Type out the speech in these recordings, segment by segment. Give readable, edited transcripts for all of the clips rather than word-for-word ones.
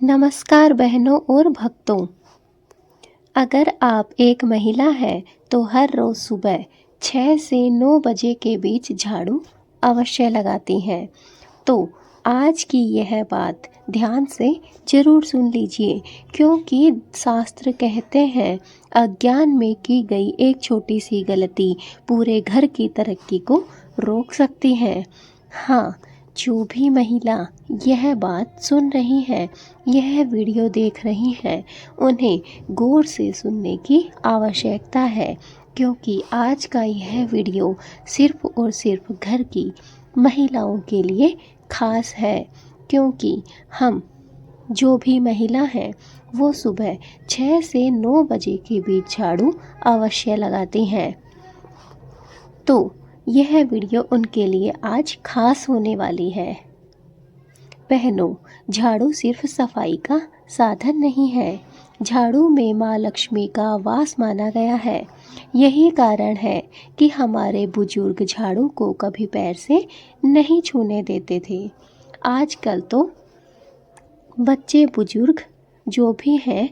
नमस्कार बहनों और भक्तों। अगर आप एक महिला हैं तो हर रोज़ सुबह 6 से 9 बजे के बीच झाड़ू अवश्य लगाती हैं। तो आज की यह बात ध्यान से ज़रूर सुन लीजिए, क्योंकि शास्त्र कहते हैं अज्ञान में की गई एक छोटी सी गलती पूरे घर की तरक्की को रोक सकती है। हाँ, जो भी महिला यह बात सुन रही है, यह वीडियो देख रही हैं, उन्हें गौर से सुनने की आवश्यकता है, क्योंकि आज का यह वीडियो सिर्फ और सिर्फ घर की महिलाओं के लिए खास है। क्योंकि हम जो भी महिला हैं वो सुबह 6 से 9 बजे के बीच झाड़ू अवश्य लगाती हैं। तो यह वीडियो उनके लिए आज खास होने वाली है। बहनों, झाड़ू सिर्फ सफाई का साधन नहीं है, झाड़ू में माँ लक्ष्मी का वास माना गया है। यही कारण है कि हमारे बुजुर्ग झाड़ू को कभी पैर से नहीं छूने देते थे। आजकल तो बच्चे बुजुर्ग जो भी हैं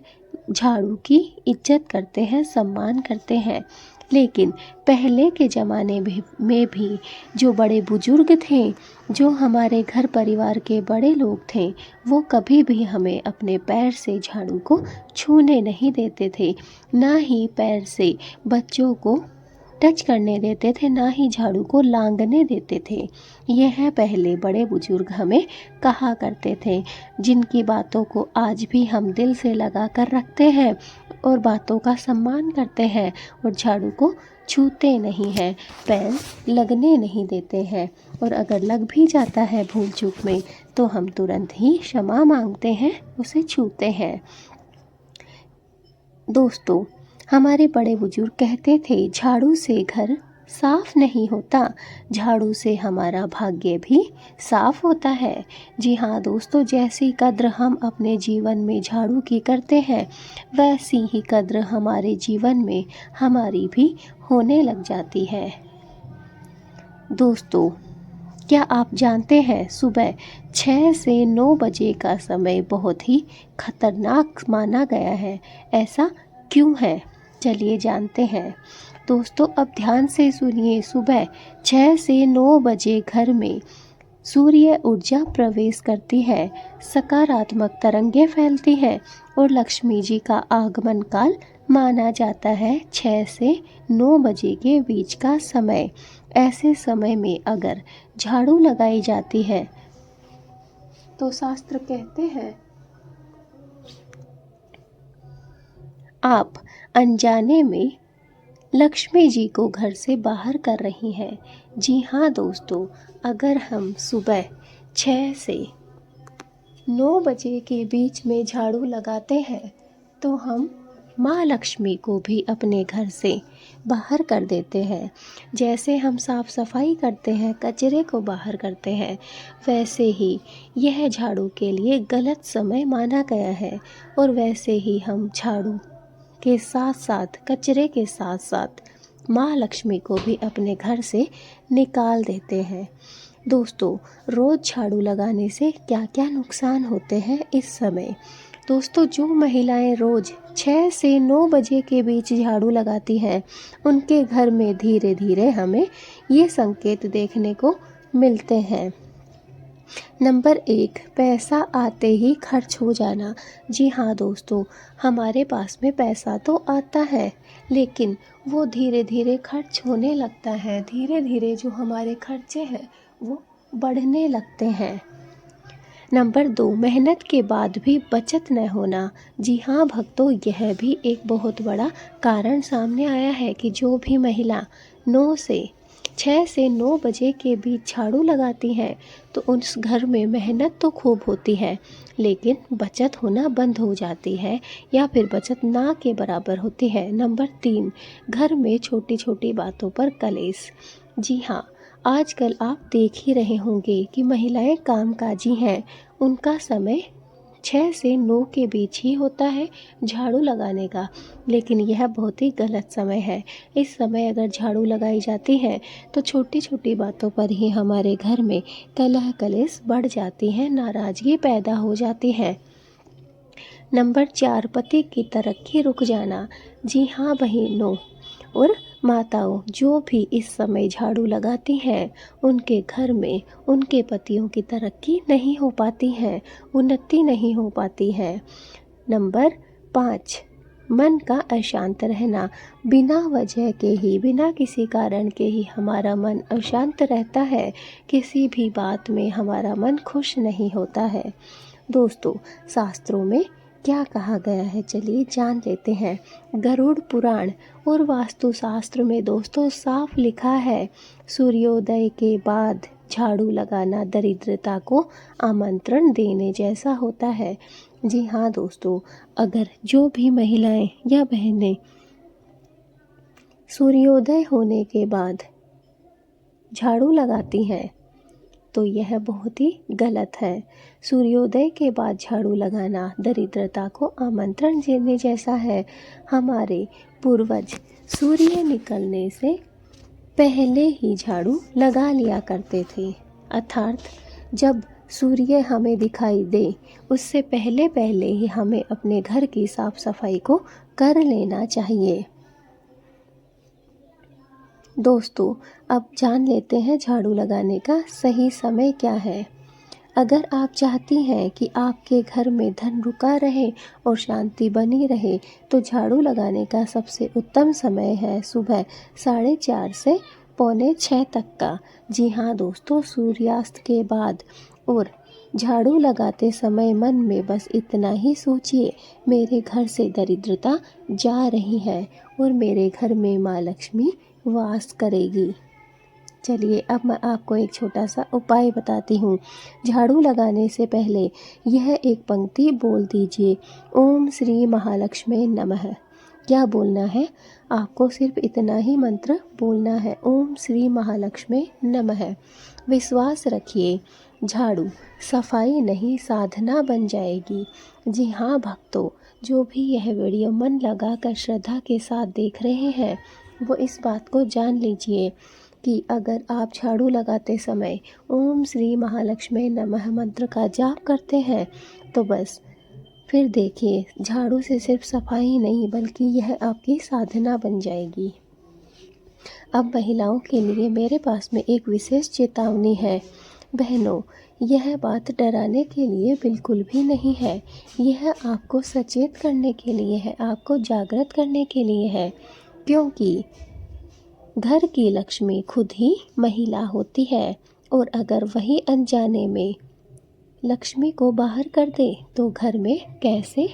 झाड़ू की इज्जत करते हैं, सम्मान करते हैं। लेकिन पहले के ज़माने में भी जो बड़े बुजुर्ग थे, जो हमारे घर परिवार के बड़े लोग थे, वो कभी भी हमें अपने पैर से झाड़ू को छूने नहीं देते थे। ना ही पैर से बच्चों को टच करने देते थे, ना ही झाड़ू को लांघने देते थे। यह पहले बड़े बुजुर्ग हमें कहा करते थे, जिनकी बातों को आज भी हम दिल से लगा कर रखते हैं और बातों का सम्मान करते हैं और झाड़ू को छूते नहीं हैं, पैर लगने नहीं देते हैं। और अगर लग भी जाता है भूल चूक में तो हम तुरंत ही क्षमा मांगते हैं, उसे छूते हैं। दोस्तों, हमारे बड़े बुजुर्ग कहते थे झाड़ू से घर साफ नहीं होता, झाड़ू से हमारा भाग्य भी साफ होता है। जी हाँ दोस्तों, जैसी कद्र हम अपने जीवन में झाड़ू की करते हैं, वैसी ही कद्र हमारे जीवन में हमारी भी होने लग जाती है। दोस्तों, क्या आप जानते हैं सुबह 6 से 9 बजे का समय बहुत ही खतरनाक माना गया है? ऐसा क्यों है? चलिए जानते हैं। दोस्तों, अब ध्यान से सुनिए। सुबह 6 से 9 बजे घर में सूर्य ऊर्जा प्रवेश करती है, सकारात्मक तरंगें फैलती हैं और लक्ष्मी जी का आगमन काल माना जाता है 6 से 9 बजे के बीच का समय। ऐसे समय में अगर झाड़ू लगाई जाती है तो शास्त्र कहते हैं आप अनजाने में लक्ष्मी जी को घर से बाहर कर रही हैं। जी हाँ दोस्तों, अगर हम सुबह 6 से 9 बजे के बीच में झाड़ू लगाते हैं तो हम माँ लक्ष्मी को भी अपने घर से बाहर कर देते हैं। जैसे हम साफ सफाई करते हैं, कचरे को बाहर करते हैं, वैसे ही यह झाड़ू के लिए गलत समय माना गया है। और वैसे ही हम झाड़ू के साथ साथ, कचरे के साथ साथ माँ लक्ष्मी को भी अपने घर से निकाल देते हैं। दोस्तों, रोज़ झाड़ू लगाने से क्या क्या नुकसान होते हैं इस समय? दोस्तों, जो महिलाएं रोज़ 6 से 9 बजे के बीच झाड़ू लगाती हैं, उनके घर में धीरे धीरे हमें ये संकेत देखने को मिलते हैं। नंबर 1, पैसा आते ही खर्च हो जाना। जी हाँ दोस्तों, हमारे पास में पैसा तो आता है, लेकिन वो धीरे धीरे खर्च होने लगता है। धीरे धीरे जो हमारे खर्चे हैं वो बढ़ने लगते हैं। नंबर 2, मेहनत के बाद भी बचत न होना। जी हाँ भक्तों, यह भी एक बहुत बड़ा कारण सामने आया है कि जो भी महिला 6 से 9 बजे के बीच झाड़ू लगाती हैं तो उस घर में मेहनत तो खूब होती है, लेकिन बचत होना बंद हो जाती है या फिर बचत ना के बराबर होती है। नंबर 3, घर में छोटी छोटी बातों पर कलेश। जी हाँ, आजकल आप देख ही रहे होंगे कि महिलाएं कामकाजी हैं, उनका समय 6 से 9 के बीच ही होता है झाड़ू लगाने का, लेकिन यह बहुत ही गलत समय है। इस समय अगर झाड़ू लगाई जाती है तो छोटी छोटी बातों पर ही हमारे घर में कलह कलेश बढ़ जाती है, नाराज़गी पैदा हो जाती है। नंबर 4, पति की तरक्की रुक जाना। जी हाँ बहनों और माताओं, जो भी इस समय झाड़ू लगाती हैं उनके घर में उनके पतियों की तरक्की नहीं हो पाती है, उन्नति नहीं हो पाती है। नंबर 5, मन का अशांत रहना। बिना वजह के ही, बिना किसी कारण के ही हमारा मन अशांत रहता है, किसी भी बात में हमारा मन खुश नहीं होता है। दोस्तों, शास्त्रों में क्या कहा गया है, चलिए जान लेते हैं। गरुड़ पुराण और वास्तुशास्त्र में दोस्तों साफ लिखा है, सूर्योदय के बाद झाड़ू लगाना दरिद्रता को आमंत्रण देने जैसा होता है। जी हाँ दोस्तों, अगर जो भी महिलाएं या बहनें सूर्योदय होने के बाद झाड़ू लगाती हैं तो यह बहुत ही गलत है। सूर्योदय के बाद झाड़ू लगाना दरिद्रता को आमंत्रण देने जैसा है। हमारे पूर्वज सूर्य निकलने से पहले ही झाड़ू लगा लिया करते थे, अर्थात जब सूर्य हमें दिखाई दे उससे पहले पहले ही हमें अपने घर की साफ सफाई को कर लेना चाहिए। दोस्तों, अब जान लेते हैं झाड़ू लगाने का सही समय क्या है। अगर आप चाहती हैं कि आपके घर में धन रुका रहे और शांति बनी रहे तो झाड़ू लगाने का सबसे उत्तम समय है सुबह 4:30 से 5:45 तक का। जी हाँ दोस्तों, सूर्यास्त के बाद। और झाड़ू लगाते समय मन में बस इतना ही सोचिए, मेरे घर से दरिद्रता जा रही है और मेरे घर में माँ लक्ष्मी वास करेगी। चलिए अब मैं आपको एक छोटा सा उपाय बताती हूँ। झाड़ू लगाने से पहले यह एक पंक्ति बोल दीजिए, ओम श्री महालक्ष्मी नमः। क्या बोलना है? आपको सिर्फ इतना ही मंत्र बोलना है, ओम श्री महालक्ष्मी नमः। विश्वास रखिए, झाड़ू सफाई नहीं साधना बन जाएगी। जी हाँ भक्तों, जो भी यह वीडियो मन लगाकर श्रद्धा के साथ देख रहे हैं वो इस बात को जान लीजिए कि अगर आप झाड़ू लगाते समय ओम श्री महालक्ष्मी नमः मंत्र का जाप करते हैं तो बस फिर देखिए, झाड़ू से सिर्फ सफाई नहीं बल्कि यह आपकी साधना बन जाएगी। अब महिलाओं के लिए मेरे पास में एक विशेष चेतावनी है। बहनों, यह बात डराने के लिए बिल्कुल भी नहीं है, यह आपको सचेत करने के लिए है, आपको जागृत करने के लिए है, क्योंकि घर की लक्ष्मी खुद ही महिला होती है और अगर वही अनजाने में लक्ष्मी को बाहर कर दे तो घर में कैसे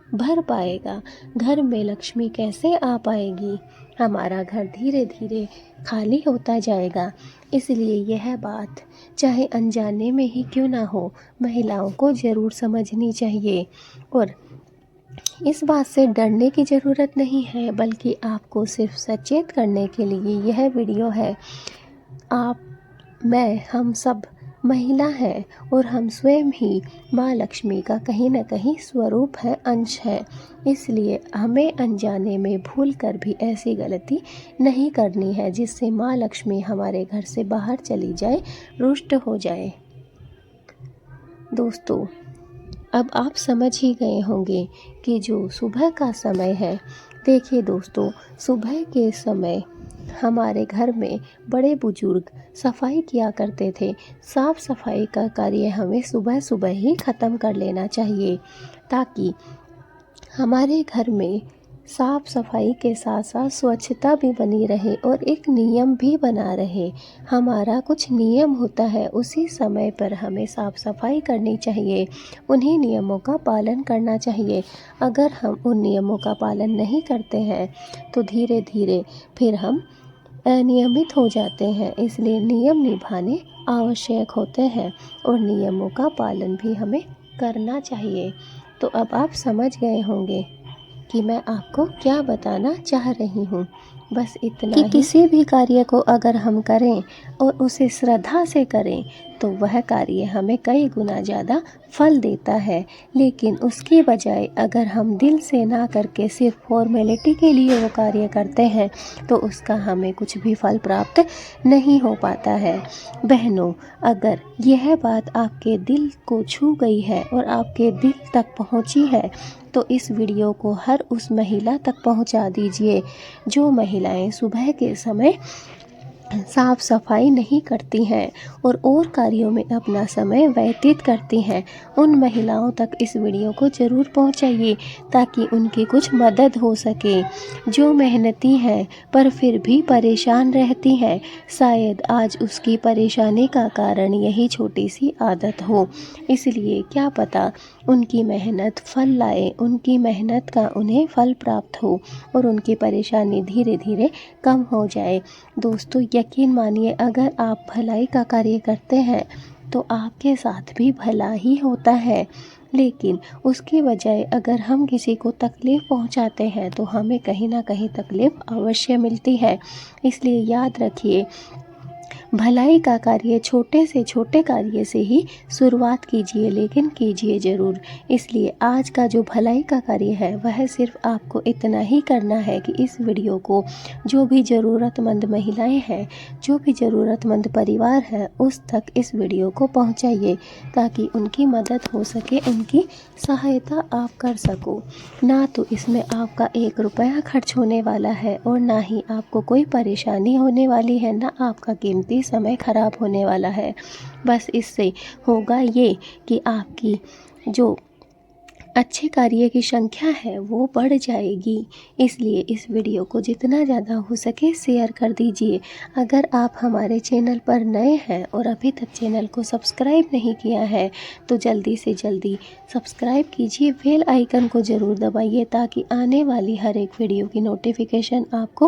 भर पाएगा, घर में लक्ष्मी कैसे आ पाएगी, हमारा घर धीरे धीरे खाली होता जाएगा। इसलिए यह बात चाहे अनजाने में ही क्यों ना हो, महिलाओं को ज़रूर समझनी चाहिए। और इस बात से डरने की ज़रूरत नहीं है, बल्कि आपको सिर्फ सचेत करने के लिए यह वीडियो है। आप, मैं, हम सब महिला हैं और हम स्वयं ही माँ लक्ष्मी का कहीं न कहीं स्वरूप है, अंश है। इसलिए हमें अनजाने में भूल कर भी ऐसी गलती नहीं करनी है जिससे माँ लक्ष्मी हमारे घर से बाहर चली जाए, रुष्ट हो जाए। दोस्तों, अब आप समझ ही गए होंगे कि जो सुबह का समय है, देखिए दोस्तों, सुबह के समय हमारे घर में बड़े बुजुर्ग सफाई किया करते थे। साफ सफाई का कार्य हमें सुबह सुबह ही ख़त्म कर लेना चाहिए ताकि हमारे घर में साफ सफाई के साथ साथ स्वच्छता भी बनी रहे और एक नियम भी बना रहे। हमारा कुछ नियम होता है, उसी समय पर हमें साफ सफाई करनी चाहिए, उन्हीं नियमों का पालन करना चाहिए। अगर हम उन नियमों का पालन नहीं करते हैं तो धीरे धीरे फिर हम अनियमित हो जाते हैं। इसलिए नियम निभाने आवश्यक होते हैं और नियमों का पालन भी हमें करना चाहिए। तो अब आप समझ गए होंगे कि मैं आपको क्या बताना चाह रही हूँ। बस इतना कि किसी भी कार्य को अगर हम करें और उसे श्रद्धा से करें तो वह कार्य हमें कई गुना ज़्यादा फल देता है। लेकिन उसके बजाय अगर हम दिल से ना करके सिर्फ फॉर्मेलिटी के लिए वो कार्य करते हैं तो उसका हमें कुछ भी फल प्राप्त नहीं हो पाता है। बहनों, अगर यह बात आपके दिल को छू गई है और आपके दिल तक पहुंची है तो इस वीडियो को हर उस महिला तक पहुंचा दीजिए जो महिलाएं सुबह के समय साफ सफाई नहीं करती हैं और कार्यों में अपना समय व्यतीत करती हैं। उन महिलाओं तक इस वीडियो को ज़रूर पहुंचाइए ताकि उनकी कुछ मदद हो सके। जो मेहनती हैं पर फिर भी परेशान रहती हैं, शायद आज उसकी परेशानी का कारण यही छोटी सी आदत हो। इसलिए क्या पता उनकी मेहनत फल लाए, उनकी मेहनत का उन्हें फल प्राप्त हो और उनकी परेशानी धीरे धीरे कम हो जाए। दोस्तों, यकीन मानिए, अगर आप भलाई का कार्य करते हैं तो आपके साथ भी भला ही होता है। लेकिन उसके बजाय अगर हम किसी को तकलीफ़ पहुंचाते हैं तो हमें कहीं ना कहीं तकलीफ़ अवश्य मिलती है। इसलिए याद रखिए, भलाई का कार्य छोटे से छोटे कार्य से ही शुरुआत कीजिए, लेकिन कीजिए ज़रूर। इसलिए आज का जो भलाई का कार्य है वह सिर्फ आपको इतना ही करना है कि इस वीडियो को जो भी ज़रूरतमंद महिलाएं हैं, जो भी ज़रूरतमंद परिवार है, उस तक इस वीडियो को पहुंचाइए ताकि उनकी मदद हो सके, उनकी सहायता आप कर सको। ना तो इसमें आपका 1 रुपया खर्च होने वाला है और ना ही आपको कोई परेशानी होने वाली है, ना आपका कीमती समय खराब होने वाला है। बस इससे होगा ये कि आपकी जो अच्छे कार्य की संख्या है वो बढ़ जाएगी। इसलिए इस वीडियो को जितना ज़्यादा हो सके शेयर कर दीजिए। अगर आप हमारे चैनल पर नए हैं और अभी तक चैनल को सब्सक्राइब नहीं किया है तो जल्दी से जल्दी सब्सक्राइब कीजिए, बेल आइकन को ज़रूर दबाइए ताकि आने वाली हर एक वीडियो की नोटिफिकेशन आपको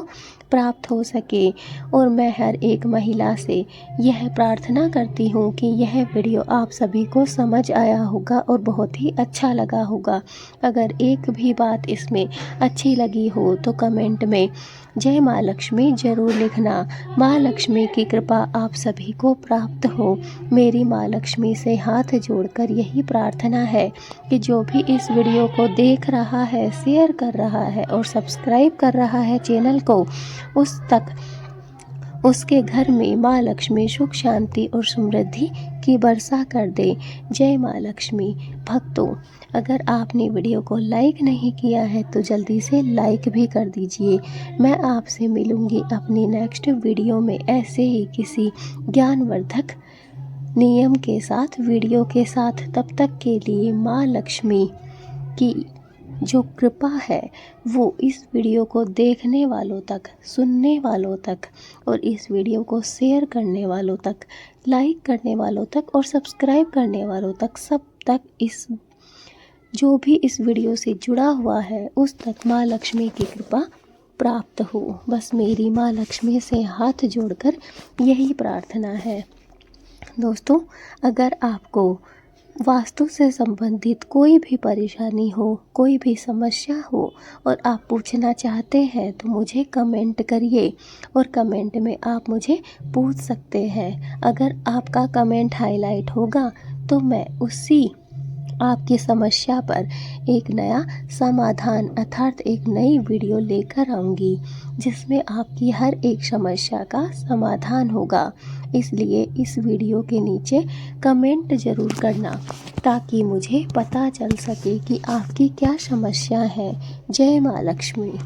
प्राप्त हो सके। और मैं हर एक महिला से यह प्रार्थना करती हूँ कि यह वीडियो आप सभी को समझ आया होगा और बहुत ही अच्छा लगा होगा। अगर एक भी बात इसमें अच्छी लगी हो तो कमेंट में जय माँ लक्ष्मी ज़रूर लिखना। माँ लक्ष्मी की कृपा आप सभी को प्राप्त हो। मेरी माँ लक्ष्मी से हाथ जोड़कर यही प्रार्थना है कि जो भी इस वीडियो को देख रहा है, शेयर कर रहा है और सब्सक्राइब कर रहा है चैनल को, उस तक उसके घर में माँ लक्ष्मी सुख शांति और समृद्धि की वर्षा कर दे। जय माँ लक्ष्मी। भक्तों, अगर आपने वीडियो को लाइक नहीं किया है तो जल्दी से लाइक भी कर दीजिए। मैं आपसे मिलूंगी अपनी नेक्स्ट वीडियो में ऐसे ही किसी ज्ञानवर्धक नियम के साथ, वीडियो के साथ। तब तक के लिए माँ लक्ष्मी की जो कृपा है वो इस वीडियो को देखने वालों तक, सुनने वालों तक और इस वीडियो को शेयर करने वालों तक, लाइक करने वालों तक और सब्सक्राइब करने वालों तक, सब तक, इस जो भी इस वीडियो से जुड़ा हुआ है उस तक माँ लक्ष्मी की कृपा प्राप्त हो। बस मेरी माँ लक्ष्मी से हाथ जोड़कर यही प्रार्थना है। दोस्तों, अगर आपको वास्तु से संबंधित कोई भी परेशानी हो, कोई भी समस्या हो और आप पूछना चाहते हैं तो मुझे कमेंट करिए और कमेंट में आप मुझे पूछ सकते हैं। अगर आपका कमेंट हाईलाइट होगा तो मैं उसी आपकी समस्या पर एक नया समाधान अर्थात एक नई वीडियो लेकर आऊँगी जिसमें आपकी हर एक समस्या का समाधान होगा। इसलिए इस वीडियो के नीचे कमेंट ज़रूर करना ताकि मुझे पता चल सके कि आपकी क्या समस्या है। जय माँ लक्ष्मी।